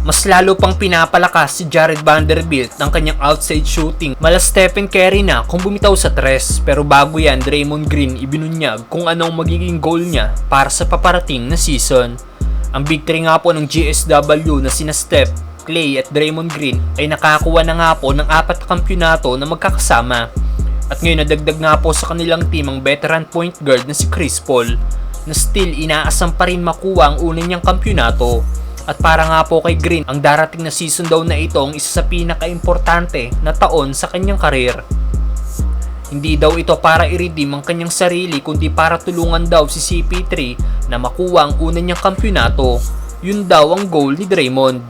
Mas lalo pang pinapalakas si Jared Vanderbilt ng kanyang outside shooting mala Stephen Curry na kung bumitaw sa tres. Pero bago yan, Draymond Green ibinunyag kung anong magiging goal niya para sa paparating na season. Ang big three nga po ng GSW na sina Steph, Klay at Draymond Green ay nakakuha na nga po ng 4 na kampyonato na magkakasama. At ngayon nadagdag nga po sa kanilang team ang veteran point guard na si Chris Paul na still inaasam pa rin makuha ang una niyang kampyonato. At para nga po kay Green, ang darating na season daw na ito ang isa sa pinaka-importante na taon sa kanyang karir. Hindi daw ito para i-redeem ang kanyang sarili kundi para tulungan daw si CP3 na makuha ang una niyang kampyonato. Yun daw ang goal ni Draymond.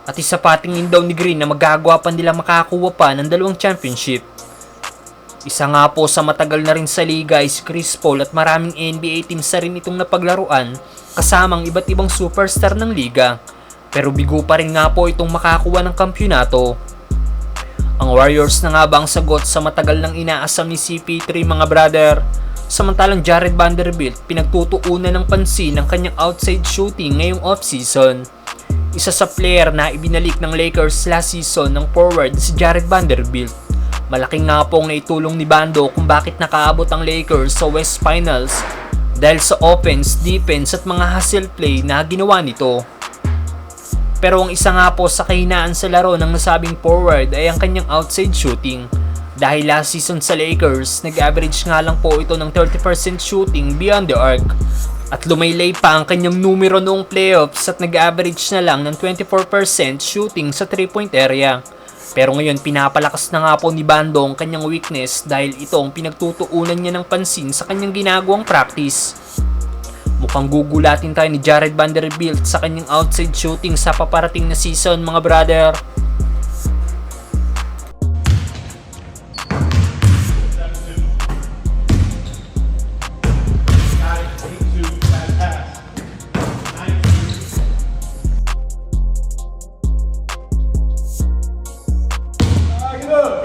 At isa pa tingin daw ni Green na magagawa pa nila makakuha pa ng 2 championship. Isa nga po sa matagal na rin sa liga is Chris Paul at maraming NBA teams na rin itong napaglaruan kasamang iba't ibang superstar ng liga. Pero bigo pa rin nga po itong makakuha ng kampyonato. Ang Warriors na nga ba ang sagot sa matagal nang inaasam ni CP3 mga brother? Samantalang Jared Vanderbilt pinagtutuunan ng pansin ng kanyang outside shooting ngayong off-season. Isa sa player na ibinalik ng Lakers last season ng forward si Jared Vanderbilt. Malaking nga pong naitulong ni Bando kung bakit nakaabot ang Lakers sa West Finals dahil sa offense, defense at mga hustle play na ginawa nito. Pero ang isa nga po sa kahinaan sa laro ng nasabing forward ay ang kanyang outside shooting. Dahil last season sa Lakers, nag-average nga lang po ito ng 30% shooting beyond the arc. At lumaylay pa ang kanyang numero noong playoffs at nag-average na lang ng 24% shooting sa 3-point area. Pero ngayon pinapalakas na nga po ni Bando ang kanyang weakness dahil ito ang pinagtutuunan niya ng pansin sa kanyang ginagawang practice. Mukhang gugulatin tayo ni Jared Vanderbilt sa kanyang outside shooting sa paparating na season mga brother. Get up!